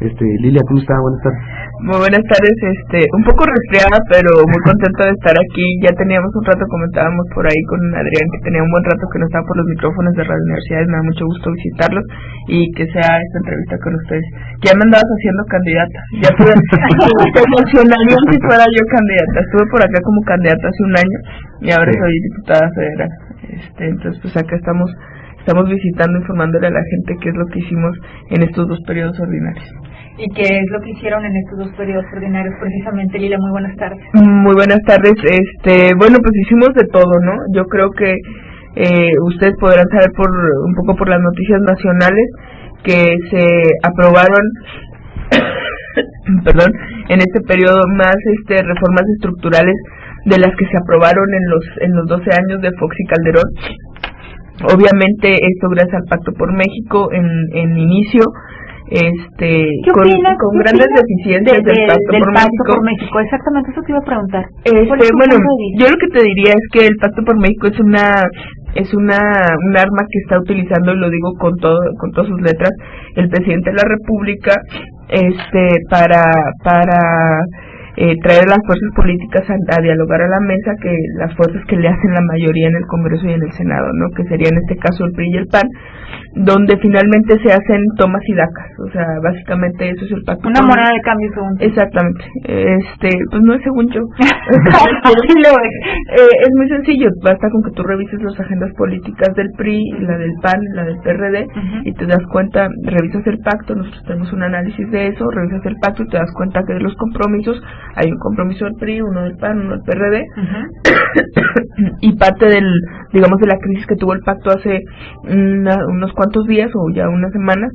Lilia, ¿cómo está? Buenas tardes. Muy buenas tardes, un poco resfriada, pero muy contenta de estar aquí. Ya teníamos un rato, comentábamos por ahí con Adrián, que tenía un buen rato que no estaba por los micrófonos de Radio Universidades. Me da mucho gusto visitarlos y que sea esta entrevista con ustedes. Ya me andabas haciendo candidata, ya tuve, te emocionaría si fuera yo candidata. Estuve por acá como candidata hace un año y ahora soy diputada federal. Entonces pues acá estamos visitando, informándole a la gente qué es lo que hicimos en estos 2 periodos ordinarios. ¿Y qué es lo que hicieron en estos 2 periodos ordinarios precisamente, Lila? Muy buenas tardes. Muy buenas tardes. Bueno, pues hicimos de todo, ¿no? Yo creo que ustedes podrán saber un poco por las noticias nacionales que se aprobaron perdón, en este periodo más reformas estructurales de las que se aprobaron en los 12 años de Fox y Calderón. Obviamente esto gracias al Pacto por México en inicio, con grandes deficiencias del Pacto por México. Exactamente, eso te iba a preguntar. Bueno, yo lo que te diría es que el Pacto por México es un arma que está utilizando, y lo digo con todas sus letras, el presidente de la República, para traer las fuerzas políticas a dialogar a la mesa, que las fuerzas que le hacen la mayoría en el Congreso y en el Senado, ¿no? Que sería en este caso el PRI y el PAN, donde finalmente se hacen tomas y dacas. O sea, básicamente eso es el pacto. Una moneda de cambio, según tú. Exactamente. Pues no es según yo. Es muy sencillo. Basta con que tú revises las agendas políticas del PRI, la del PAN, la del PRD, y te das cuenta, revisas el pacto, nosotros tenemos un análisis de eso, revisas el pacto y te das cuenta que de los compromisos hay un compromiso del PRI, uno del PAN, uno del PRD, y parte de la crisis que tuvo el pacto hace unos cuantos días o ya unas semanas,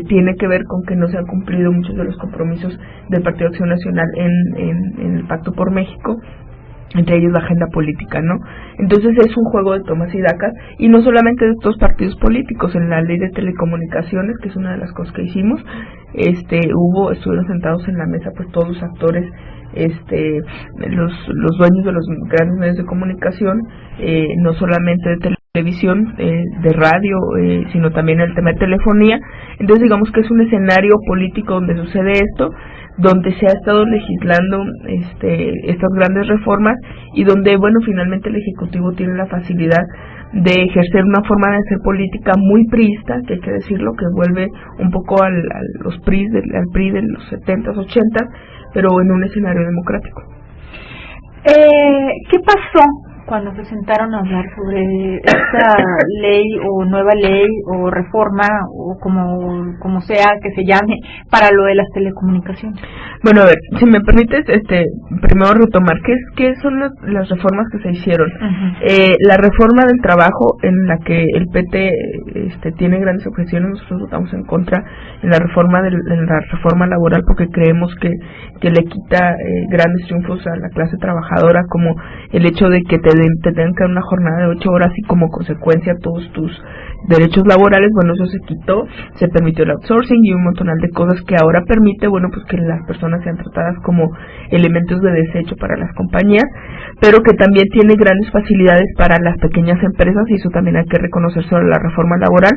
tiene que ver con que no se han cumplido muchos de los compromisos del Partido Acción Nacional en el Pacto por México, entre ellos la agenda política, ¿no? Entonces es un juego de tomas y dacas, y no solamente de estos partidos políticos. En la ley de telecomunicaciones, que es una de las cosas que hicimos, estuvieron sentados en la mesa pues todos los actores, los dueños de los grandes medios de comunicación, no solamente de televisión, de radio, sino también el tema de telefonía. Entonces digamos que es un escenario político donde sucede esto, donde se ha estado legislando estas grandes reformas, y donde, bueno, finalmente el Ejecutivo tiene la facilidad de ejercer una forma de hacer política muy priista, que hay que decirlo, que vuelve un poco al PRI de los 70s, 80s, pero en un escenario democrático. ¿Qué pasó cuando se sentaron a hablar sobre esta ley o nueva ley o reforma o como sea que se llame para lo de las telecomunicaciones? Bueno, a ver, si me permites, primero retomar qué son las reformas que se hicieron. La reforma del trabajo, en la que el PT tiene grandes objeciones, nosotros votamos en contra en la reforma laboral, porque creemos que le quita grandes triunfos a la clase trabajadora, como el hecho de que te tengan que dar una jornada de 8 horas y como consecuencia todos tus derechos laborales. Bueno, eso se quitó, se permitió el outsourcing y un montonal de cosas que ahora permite, bueno, pues que las personas sean tratadas como elementos de desecho para las compañías, pero que también tiene grandes facilidades para las pequeñas empresas, y eso también hay que reconocer sobre la reforma laboral,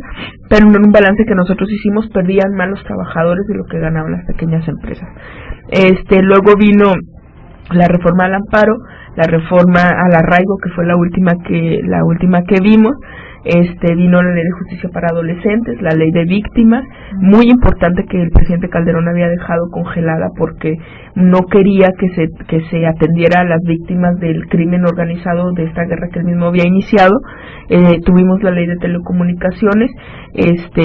pero en un balance que nosotros hicimos perdían más los trabajadores de lo que ganaban las pequeñas empresas. Luego vino la reforma al amparo, la reforma al arraigo, que fue la última que vimos. Vino la ley de justicia para adolescentes, la ley de víctimas, muy importante, que el presidente Calderón había dejado congelada porque no quería que se atendiera a las víctimas del crimen organizado de esta guerra que él mismo había iniciado. Tuvimos la ley de telecomunicaciones,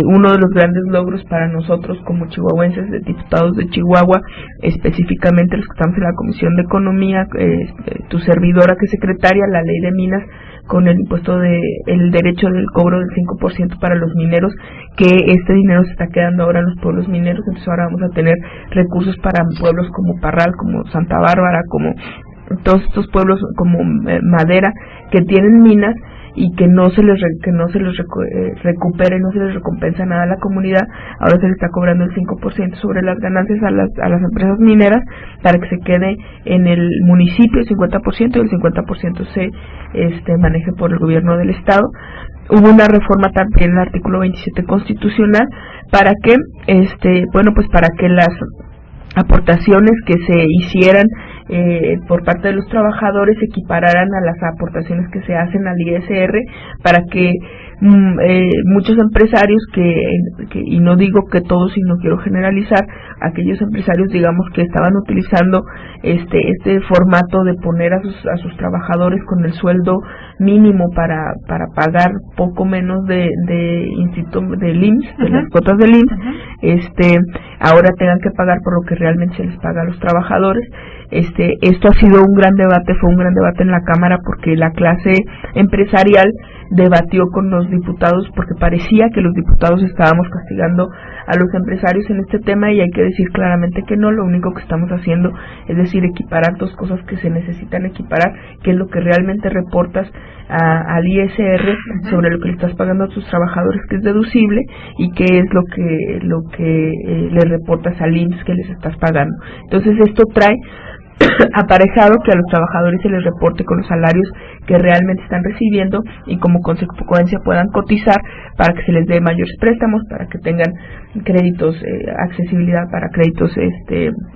uno de los grandes logros para nosotros como chihuahuenses, de diputados de Chihuahua, específicamente los que estamos en la Comisión de Economía, tu servidora que es secretaria, la ley de minas, con el impuesto el derecho del cobro del 5% para los mineros, que este dinero se está quedando ahora en los pueblos mineros. Entonces ahora vamos a tener recursos para pueblos como Parral, como Santa Bárbara, como todos estos pueblos como Madera, que tienen minas y que no se les recupere, no se les recompensa nada a la comunidad. Ahora se le está cobrando el 5% sobre las ganancias a las empresas mineras para que se quede en el municipio el 50% y el 50% se maneje por el gobierno del estado. Hubo una reforma también en el artículo 27 constitucional para que para que las aportaciones que se hicieran por parte de los trabajadores se equipararan a las aportaciones que se hacen al ISR, para que muchos empresarios y no digo que todos y no quiero generalizar, aquellos empresarios digamos que estaban utilizando este formato de poner a sus trabajadores con el sueldo mínimo para pagar poco menos del IMSS, de las cuotas del IMSS, ahora tengan que pagar por lo que realmente se les paga a los trabajadores. Esto ha sido un gran debate, fue un gran debate en la Cámara, porque la clase empresarial debatió con los diputados, porque parecía que los diputados estábamos castigando a los empresarios en este tema, y hay que decir claramente que no. Lo único que estamos haciendo es decir, equiparar dos cosas que se necesitan equiparar, que es lo que realmente reportas al ISR sobre lo que le estás pagando a tus trabajadores, que es deducible, y que es lo que le reportas al IMSS que les estás pagando. Entonces esto trae aparejado que a los trabajadores se les reporte con los salarios que realmente están recibiendo, y como consecuencia puedan cotizar para que se les dé mayores préstamos, para que tengan créditos, accesibilidad para créditos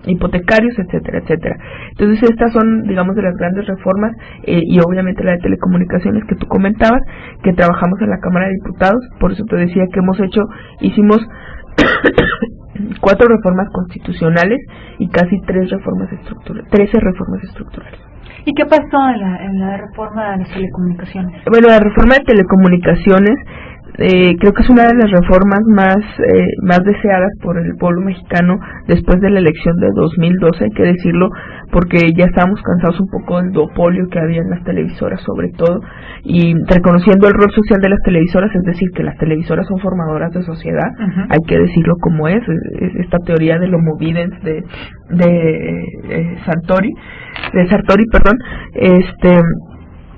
hipotecarios, etcétera, etcétera. Entonces estas son, digamos, de las grandes reformas, y obviamente la de telecomunicaciones que tú comentabas, que trabajamos en la Cámara de Diputados. Por eso te decía que hicimos 4 reformas constitucionales y casi 13 reformas estructurales. ¿Y qué pasó en la reforma de las telecomunicaciones? Bueno, la reforma de telecomunicaciones creo que es una de las reformas más deseadas por el pueblo mexicano después de la elección de 2012, hay que decirlo, porque ya estábamos cansados un poco del duopolio que había en las televisoras sobre todo, y reconociendo el rol social de las televisoras, es decir, que las televisoras son formadoras de sociedad, hay que decirlo como es esta teoría del homo videns de Sartori,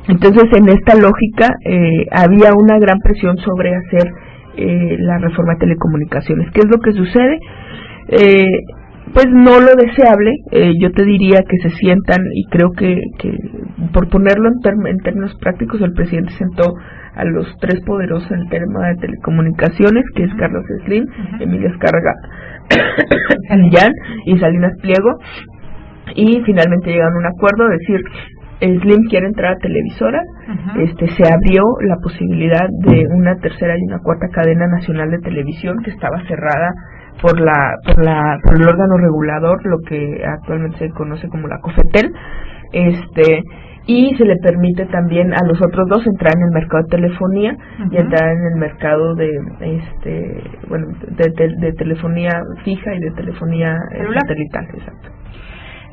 entonces en esta lógica había una gran presión sobre hacer la reforma de telecomunicaciones. ¿Qué es lo que sucede? Pues no lo deseable, yo te diría que se sientan, y creo que por ponerlo en términos prácticos, el presidente sentó a los 3 poderosos en el tema de telecomunicaciones, que es Carlos Slim, Emilio Azcárraga Millán y Salinas Pliego, y finalmente llegaron a un acuerdo, es decir, Slim quiere entrar a televisoras, se abrió la posibilidad de una tercera y una cuarta cadena nacional de televisión que estaba cerrada por el órgano regulador, lo que actualmente se conoce como la COFETEL, y se le permite también a los otros 2 entrar en el mercado de telefonía y entrar en el mercado de telefonía fija y de telefonía satelital. Exacto.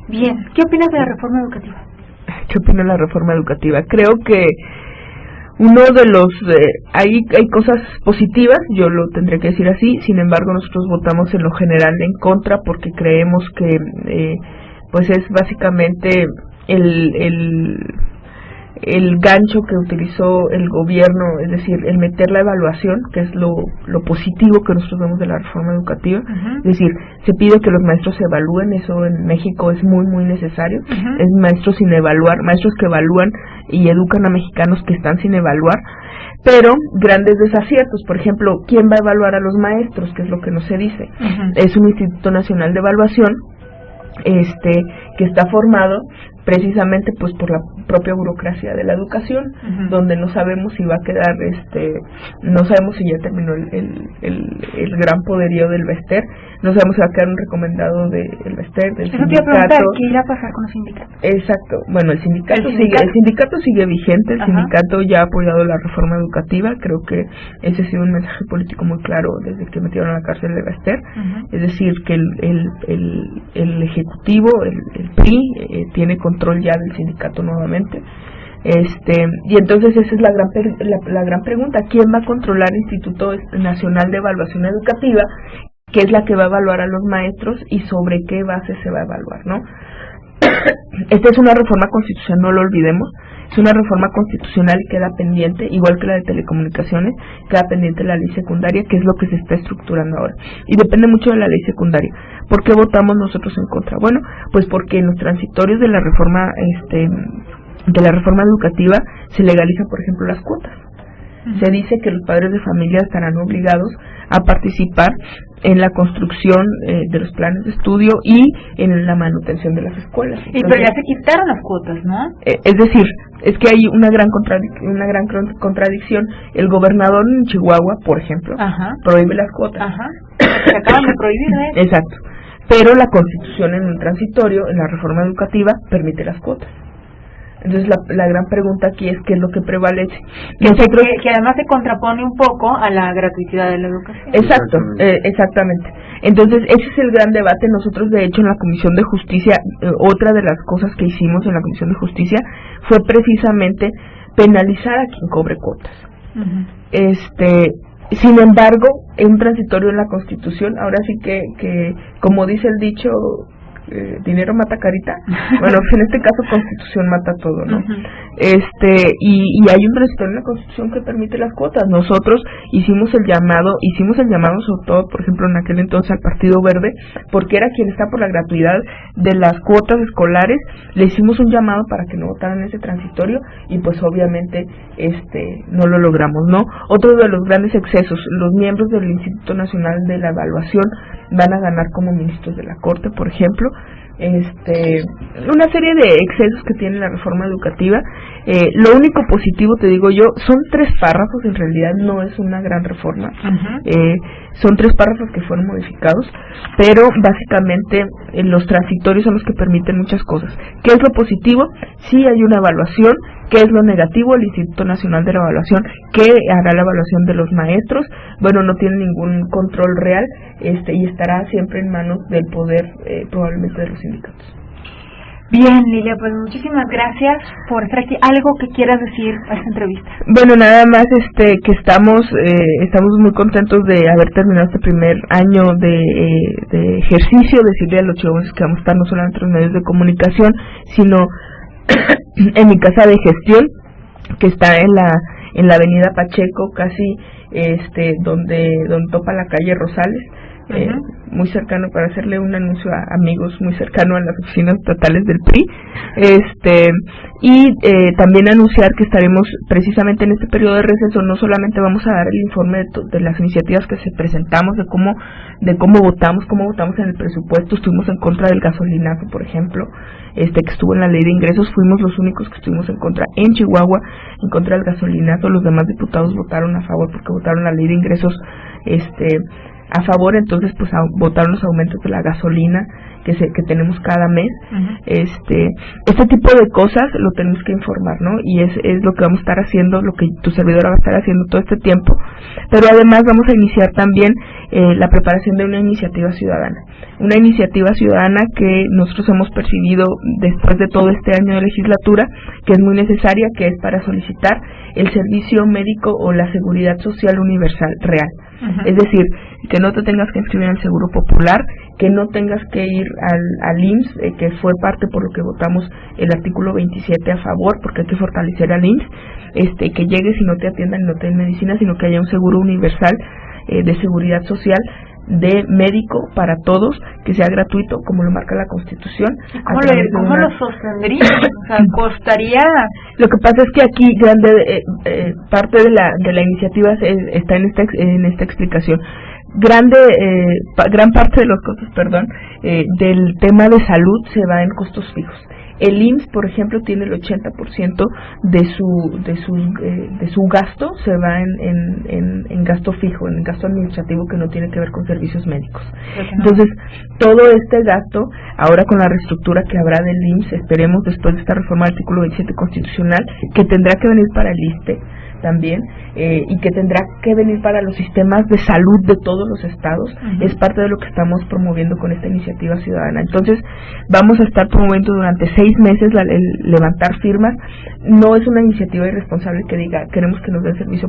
Bien, ¿qué opinas de la reforma educativa? ¿Qué opino de la reforma educativa? Creo que uno de los hay cosas positivas, yo lo tendré que decir así, sin embargo nosotros votamos en lo general en contra, porque creemos que pues es básicamente el gancho que utilizó el gobierno, es decir, el meter la evaluación, que es lo positivo que nosotros vemos de la reforma educativa. Es decir, se pide que los maestros se evalúen, eso en México es muy muy necesario. Es maestros sin evaluar, maestros que evalúan y educan a mexicanos que están sin evaluar, pero grandes desaciertos. Por ejemplo, ¿quién va a evaluar a los maestros? Que es lo que no se dice. Es un Instituto Nacional de Evaluación que está formado precisamente pues por la propia burocracia de la educación, donde no sabemos si va a quedar no sabemos si ya terminó el gran poderío del Bester, no sabemos si va a quedar un recomendado del Bester, del sindicato. Te iba a preguntar, ¿qué irá a pasar con los sindicatos? Exacto, bueno, el sindicato sigue vigente, el sindicato ya ha apoyado la reforma educativa, creo que ese ha sido un mensaje político muy claro desde que metieron a la cárcel de Bester, es decir, que el ejecutivo, el PRI, tiene control ya del sindicato nuevamente, y entonces esa es la gran pregunta: ¿quién va a controlar el Instituto Nacional de Evaluación Educativa, que es la que va a evaluar a los maestros, y sobre qué base se va a evaluar, ¿no? Esta es una reforma constitucional, no lo olvidemos, es una reforma constitucional y queda pendiente, igual que la de telecomunicaciones, queda pendiente la ley secundaria, que es lo que se está estructurando ahora. Y depende mucho de la ley secundaria. ¿Por qué votamos nosotros en contra? Bueno, pues porque en los transitorios de la reforma educativa se legalizan, por ejemplo, las cuotas. Se dice que los padres de familia estarán obligados a participar en la construcción de los planes de estudio y en la manutención de las escuelas. Entonces, pero ya se quitaron las cuotas, ¿no? Es decir, es que hay una gran contradicción. El gobernador en Chihuahua, por ejemplo, prohíbe las cuotas. Se acaban de prohibir, ¿eh? Exacto. Pero la Constitución en un transitorio, en la reforma educativa, permite las cuotas. Entonces la gran pregunta aquí es qué es lo que prevalece. Que además se contrapone un poco a la gratuidad de la educación. Exacto, exactamente. Entonces ese es el gran debate. Nosotros de hecho en la Comisión de Justicia, otra de las cosas que hicimos en la Comisión de Justicia fue precisamente penalizar a quien cobre cuotas. Sin embargo, en un transitorio en la Constitución, ahora sí que como dice el dicho, dinero mata carita. Bueno, pues en este caso Constitución mata todo, ¿no? Y hay un transitorio en la Constitución que permite las cuotas. Nosotros hicimos el llamado sobre todo, por ejemplo, en aquel entonces al Partido Verde, porque era quien está por la gratuidad de las cuotas escolares. Le hicimos un llamado para que no votaran ese transitorio y pues obviamente no lo logramos, ¿no? Otro de los grandes excesos, los miembros del Instituto Nacional de la Evaluación van a ganar como ministros de la Corte, por ejemplo. Una serie de excesos que tiene la reforma educativa. Lo único positivo, te digo yo, son 3 párrafos, en realidad no es una gran reforma. Son 3 párrafos que fueron modificados, pero básicamente los transitorios son los que permiten muchas cosas. ¿Qué es lo positivo? Sí hay una evaluación. ¿Qué es lo negativo? El Instituto Nacional de la Evaluación, que hará la evaluación de los maestros, bueno, no tiene ningún control real, y estará siempre en manos del poder, probablemente de los sindicatos. Bien, Lilia, pues muchísimas gracias por estar aquí. ¿Algo que quieras decir a esta entrevista? Bueno, nada más que estamos muy contentos de haber terminado este primer año de ejercicio, decirle a los chihuahuenses que vamos a estar no solamente en los medios de comunicación, sino en mi casa de gestión, que está en la avenida Pacheco, casi donde topa la calle Rosales, muy cercano, para hacerle un anuncio a amigos, muy cercano a las oficinas estatales del PRI, también anunciar que estaremos precisamente en este periodo de receso. No solamente vamos a dar el informe de las iniciativas que se presentamos, de cómo votamos en el presupuesto. Estuvimos en contra del gasolinazo, por ejemplo, que estuvo en la ley de ingresos. Fuimos los únicos que estuvimos en contra en Chihuahua, en contra del gasolinazo. Los demás diputados votaron a favor porque votaron la ley de ingresos a favor. Entonces pues votaron los aumentos de la gasolina que tenemos cada mes. Este tipo de cosas lo tenemos que informar, ¿no? Y es lo que vamos a estar haciendo, lo que tu servidora va a estar haciendo todo este tiempo. Pero además vamos a iniciar también la preparación de una iniciativa ciudadana que nosotros hemos percibido después de todo este año de legislatura, que es muy necesaria, que es para solicitar el servicio médico o la seguridad social universal real. Es decir, que no te tengas que inscribir en el Seguro Popular, que no tengas que ir al IMSS, que fue parte por lo que votamos el artículo 27 a favor, porque hay que fortalecer al IMSS, que llegues y no te atiendan y no te den medicina, sino que haya un seguro universal de seguridad social, de médico para todos, que sea gratuito, como lo marca la Constitución. ¿Cómo lo sostendría? O sea, costaría... Lo que pasa es que aquí parte de la iniciativa está en esta explicación. Gran parte de los costos, del tema de salud se va en costos fijos. El IMSS, por ejemplo, tiene el 80% de su gasto se va en gasto fijo, en gasto administrativo, que no tiene que ver con servicios médicos. Entonces, todo este gasto, ahora con la reestructura que habrá del IMSS, esperemos después de esta reforma del artículo 27 constitucional, que tendrá que venir para el ISSSTE, también, y que tendrá que venir para los sistemas de salud de todos los estados. Es parte de lo que estamos promoviendo con esta iniciativa ciudadana. Entonces vamos a estar promoviendo durante 6 meses el levantar firmas. No es una iniciativa irresponsable que diga queremos que nos den servicio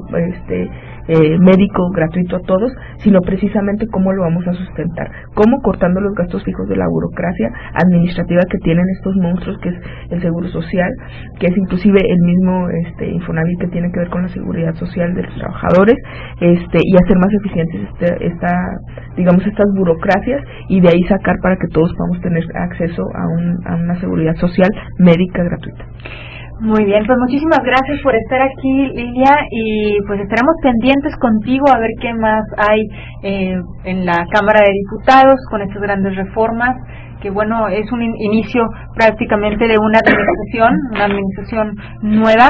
médico gratuito a todos, sino precisamente cómo lo vamos a sustentar, cómo cortando los gastos fijos de la burocracia administrativa que tienen estos monstruos, que es el Seguro Social, que es inclusive el mismo Infonavit, que tiene que ver con la seguridad social de los trabajadores, y hacer más eficientes estas burocracias, y de ahí sacar para que todos podamos tener acceso a una seguridad social médica gratuita. Muy bien, pues muchísimas gracias por estar aquí, Lilia, y pues estaremos pendientes contigo a ver qué más hay en la Cámara de Diputados con estas grandes reformas, que bueno, es un inicio prácticamente de una administración nueva,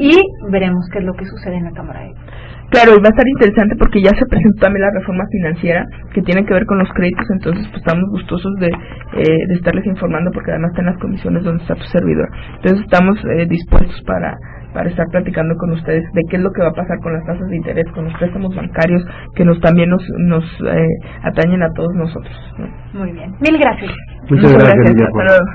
y veremos qué es lo que sucede en la Cámara de Diputados. Claro, y va a estar interesante porque ya se presentó también la reforma financiera que tiene que ver con los créditos, entonces pues estamos gustosos de estarles informando, porque además está en las comisiones donde está tu servidor. Entonces estamos dispuestos para estar platicando con ustedes de qué es lo que va a pasar con las tasas de interés, con los préstamos bancarios, que también nos atañen a todos nosotros, ¿no? Muy bien, mil gracias. Muchas gracias. Hasta luego.